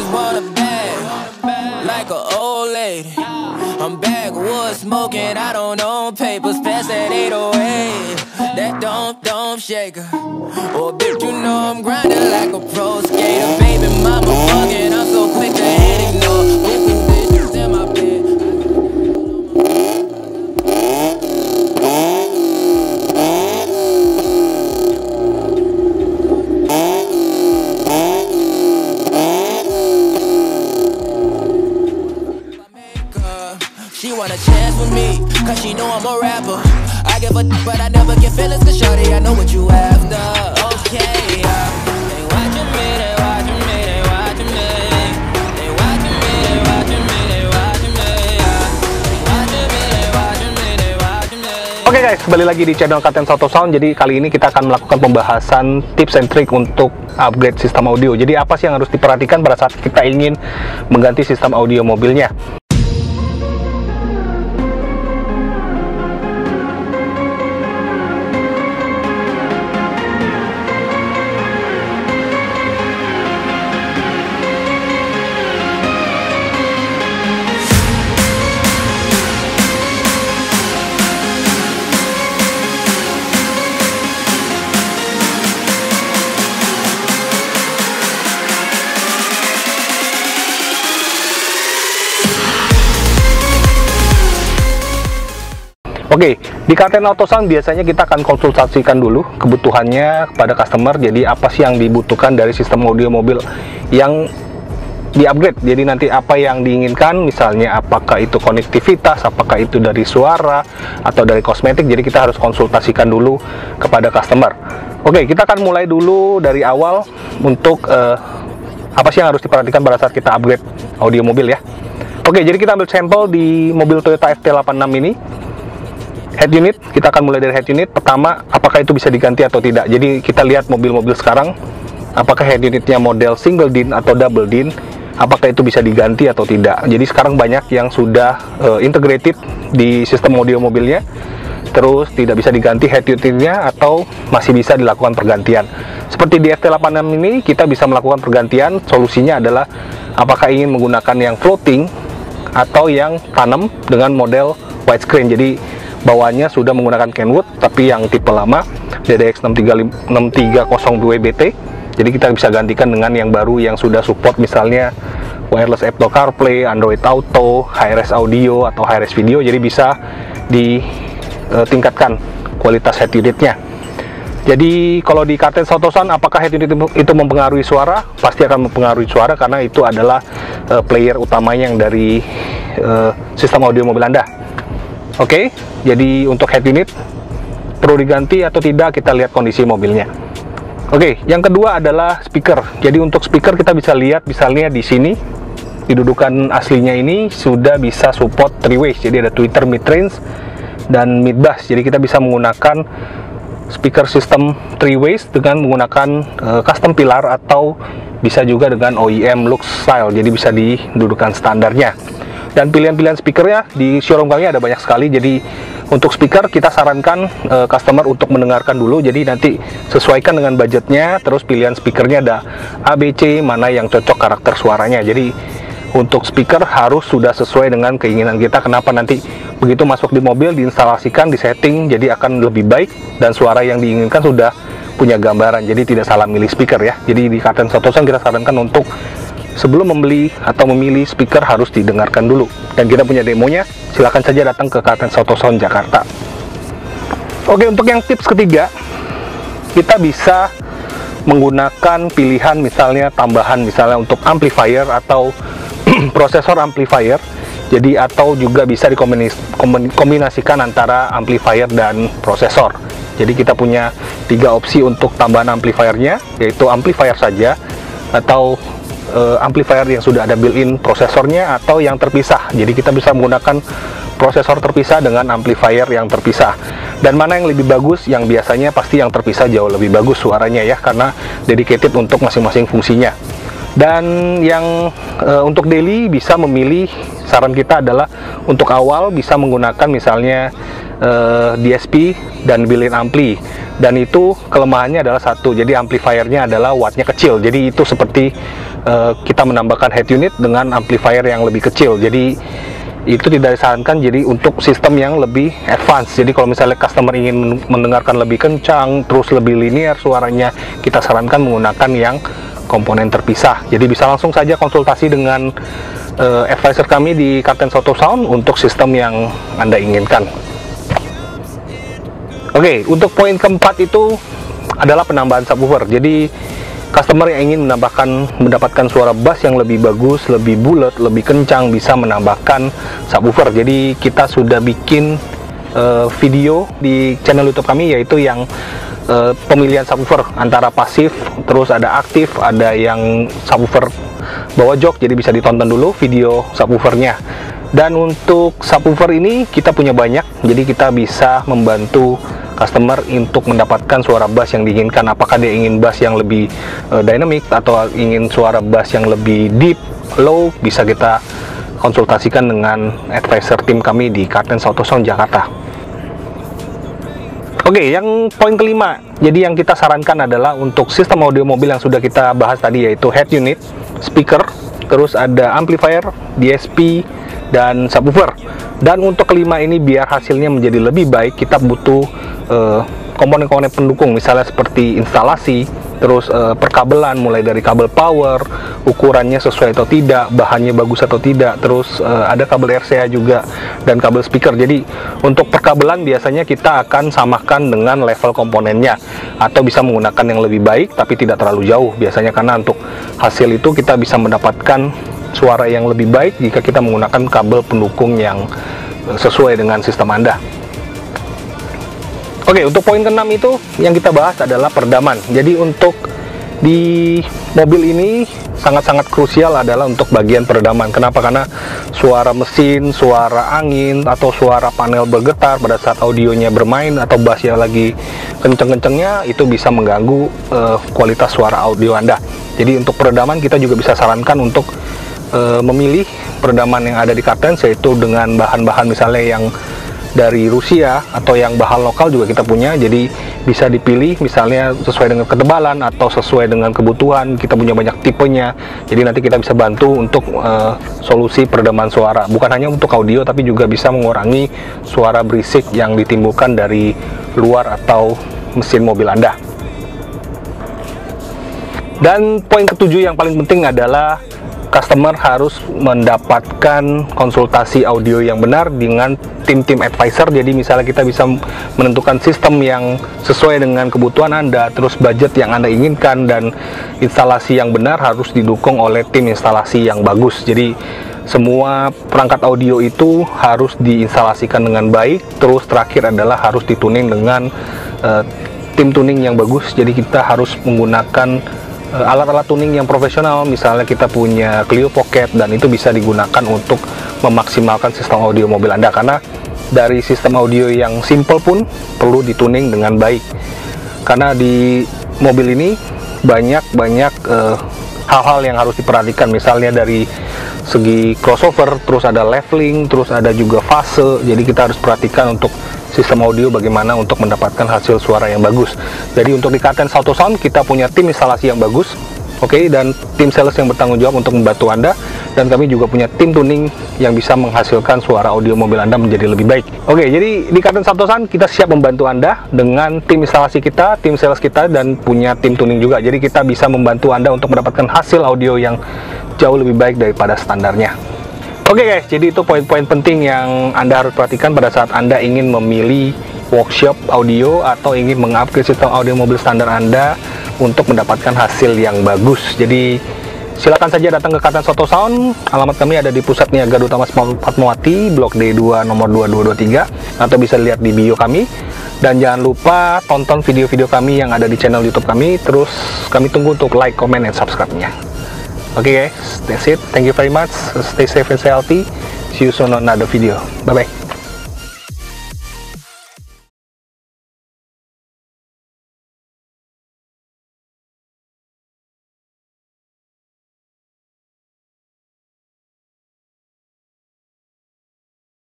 just want a bag, like an old lady. I'm backwoods smoking, I don't own papers, pass that 808. That don't shake her. Oh, bitch, you know I'm grinding like a pro skater. Baby mama fucking, I'm so quick to hit ignore. With the bitches in my bed. She want a chance with me, cause she know I'm a rapper. I give a but I never get feelings, cause shorty, I know what you after. Okay, they watching me, they watching me, they watching me. They watching me, they watching me, they watching me. They watching me, they watching me, they watching me. Oke guys, kembali lagi di channel Kapten Soto Sound. Jadi kali ini kita akan melakukan pembahasan tips and trick untuk upgrade sistem audio. Jadi apa sih yang harus diperhatikan pada saat kita ingin mengganti sistem audio mobilnya? Oke, di Kapten Auto Sound biasanya kita akan konsultasikan dulu kebutuhannya kepada customer. Jadi apa sih yang dibutuhkan dari sistem audio mobil yang di-upgrade. Jadi nanti apa yang diinginkan, misalnya apakah itu konektivitas, apakah itu dari suara, atau dari kosmetik. Jadi kita harus konsultasikan dulu kepada customer. Oke, kita akan mulai dulu dari awal untuk apa sih yang harus diperhatikan pada saat kita upgrade audio mobil ya. Oke, jadi kita ambil sampel di mobil Toyota FT86 ini. Head unit, kita akan mulai dari head unit. Pertama, apakah itu bisa diganti atau tidak. Jadi kita lihat mobil-mobil sekarang, apakah head unitnya model single din atau double din, apakah itu bisa diganti atau tidak. Jadi sekarang banyak yang sudah integrated di sistem audio mobilnya, terus tidak bisa diganti head unitnya atau masih bisa dilakukan pergantian. Seperti di FT86 ini, kita bisa melakukan pergantian. Solusinya adalah apakah ingin menggunakan yang floating atau yang tanam dengan model widescreen. Jadi bawahnya sudah menggunakan Kenwood tapi yang tipe lama DDX 6302BT. Jadi kita bisa gantikan dengan yang baru yang sudah support, misalnya wireless Apple CarPlay, Android Auto, HRS Audio atau HRS Video. Jadi bisa ditingkatkan kualitas head unitnya. Jadi kalau di Kapten Auto Sound, apakah head unit itu mempengaruhi suara? Pasti akan mempengaruhi suara karena itu adalah player utamanya yang dari sistem audio mobil Anda. Oke, jadi untuk head unit perlu diganti atau tidak, kita lihat kondisi mobilnya. Oke, yang kedua adalah speaker. Jadi untuk speaker kita bisa lihat misalnya di sini, di dudukan aslinya ini sudah bisa support 3 ways. Jadi ada tweeter, mid range, dan mid bass. Jadi kita bisa menggunakan speaker sistem 3 ways dengan menggunakan custom pilar atau bisa juga dengan OEM Lux style. Jadi bisa di dudukan standarnya. Dan pilihan-pilihan speakernya di showroom kami ada banyak sekali. Jadi untuk speaker kita sarankan customer untuk mendengarkan dulu. Jadi nanti sesuaikan dengan budgetnya. Terus pilihan speakernya ada A, B, C, mana yang cocok karakter suaranya. Jadi untuk speaker harus sudah sesuai dengan keinginan kita. Kenapa nanti begitu masuk di mobil diinstalasikan, disetting, jadi akan lebih baik dan suara yang diinginkan sudah punya gambaran. Jadi tidak salah milih speaker ya. Jadi di Kapten Auto Sound kita sarankan untuk sebelum membeli atau memilih speaker harus didengarkan dulu. Dan kita punya demonya, silahkan saja datang ke Kapten Auto Sound Jakarta. Oke, untuk yang tips ketiga, kita bisa menggunakan pilihan misalnya tambahan, misalnya untuk amplifier atau prosesor amplifier. Jadi atau juga bisa dikombinasikan antara amplifier dan prosesor. Jadi kita punya 3 opsi untuk tambahan amplifiernya, yaitu amplifier saja, atau amplifier yang sudah ada built-in prosesornya, atau yang terpisah. Jadi kita bisa menggunakan prosesor terpisah dengan amplifier yang terpisah. Dan mana yang lebih bagus? Yang biasanya pasti yang terpisah jauh lebih bagus suaranya ya, karena dedicated untuk masing-masing fungsinya. Dan yang untuk daily bisa memilih, saran kita adalah untuk awal bisa menggunakan misalnya DSP dan built-in ampli, dan itu kelemahannya adalah satu, jadi amplifiernya adalah wattnya kecil. Jadi itu seperti kita menambahkan head unit dengan amplifier yang lebih kecil, jadi itu tidak disarankan. Jadi untuk sistem yang lebih advance, jadi kalau misalnya customer ingin mendengarkan lebih kencang terus lebih linear suaranya, kita sarankan menggunakan yang komponen terpisah. Jadi bisa langsung saja konsultasi dengan advisor kami di Karten Soto Sound untuk sistem yang Anda inginkan. Oke, untuk poin keempat itu adalah penambahan subwoofer. Jadi customer yang ingin mendapatkan suara bass yang lebih bagus, lebih bulat, lebih kencang, bisa menambahkan subwoofer. Jadi kita sudah bikin video di channel YouTube kami, yaitu yang pemilihan subwoofer antara pasif, terus ada aktif, ada yang subwoofer bawah jok. Jadi bisa ditonton dulu video subwoofernya. Dan untuk subwoofer ini kita punya banyak, jadi kita bisa membantu customer untuk mendapatkan suara bass yang diinginkan. Apakah dia ingin bass yang lebih dynamic atau ingin suara bass yang lebih deep, low, bisa kita konsultasikan dengan advisor tim kami di Karten Soto Sound Jakarta. Oke, yang poin kelima, jadi yang kita sarankan adalah untuk sistem audio mobil yang sudah kita bahas tadi, yaitu head unit, speaker, terus ada amplifier, DSP, dan subwoofer. Dan untuk kelima ini, biar hasilnya menjadi lebih baik, kita butuh komponen-komponen pendukung, misalnya seperti instalasi, terus perkabelan, mulai dari kabel power, ukurannya sesuai atau tidak, bahannya bagus atau tidak, terus ada kabel RCA juga, dan kabel speaker. Jadi untuk perkabelan biasanya kita akan samakan dengan level komponennya, atau bisa menggunakan yang lebih baik tapi tidak terlalu jauh biasanya, karena untuk hasil itu kita bisa mendapatkan suara yang lebih baik jika kita menggunakan kabel pendukung yang sesuai dengan sistem Anda. Oke, untuk poin keenam itu yang kita bahas adalah peredaman. Jadi untuk di mobil ini sangat-sangat krusial adalah untuk bagian peredaman. Kenapa? Karena suara mesin, suara angin, atau suara panel bergetar pada saat audionya bermain atau bassnya lagi kenceng-kencengnya, itu bisa mengganggu kualitas suara audio Anda. Jadi untuk peredaman kita juga bisa sarankan untuk memilih peredaman yang ada di Karten, yaitu dengan bahan-bahan misalnya yang dari Rusia atau yang bahan lokal juga kita punya. Jadi bisa dipilih misalnya sesuai dengan ketebalan atau sesuai dengan kebutuhan. Kita punya banyak tipenya, jadi nanti kita bisa bantu untuk solusi peredaman suara, bukan hanya untuk audio tapi juga bisa mengurangi suara berisik yang ditimbulkan dari luar atau mesin mobil Anda. Dan poin ketujuh yang paling penting adalah customer harus mendapatkan konsultasi audio yang benar dengan tim-tim advisor. Jadi misalnya kita bisa menentukan sistem yang sesuai dengan kebutuhan Anda, terus budget yang Anda inginkan, dan instalasi yang benar harus didukung oleh tim instalasi yang bagus. Jadi semua perangkat audio itu harus diinstalasikan dengan baik. Terus terakhir adalah harus dituning dengan tim tuning yang bagus. Jadi kita harus menggunakan alat-alat tuning yang profesional. Misalnya kita punya Clio Pocket, dan itu bisa digunakan untuk memaksimalkan sistem audio mobil Anda, karena dari sistem audio yang simple pun perlu dituning dengan baik. Karena di mobil ini banyak hal-hal yang harus diperhatikan, misalnya dari segi crossover, terus ada leveling, terus ada juga fase. Jadi kita harus perhatikan untuk sistem audio bagaimana untuk mendapatkan hasil suara yang bagus. Jadi untuk di Karten Soto Sound kita punya tim instalasi yang bagus, oke, dan tim sales yang bertanggung jawab untuk membantu Anda, dan kami juga punya tim tuning yang bisa menghasilkan suara audio mobil Anda menjadi lebih baik. Oke, jadi di Karten Soto Sound kita siap membantu Anda dengan tim instalasi kita, tim sales kita, dan punya tim tuning juga. Jadi kita bisa membantu Anda untuk mendapatkan hasil audio yang jauh lebih baik daripada standarnya. Oke guys, jadi itu poin-poin penting yang Anda harus perhatikan pada saat Anda ingin memilih workshop audio atau ingin mengupgrade sistem audio mobil standar Anda untuk mendapatkan hasil yang bagus. Jadi silakan saja datang ke Karten Soto Sound. Alamat kami ada di Pusat Niaga Utama Fatmawati, Blok D2 nomor 2223, atau bisa lihat di bio kami. Dan jangan lupa tonton video-video kami yang ada di channel YouTube kami. Terus kami tunggu untuk like, comment, and subscribe-nya. Okay guys, that's it. Thank you very much. Stay safe and stay healthy. See you soon on another video. Bye bye.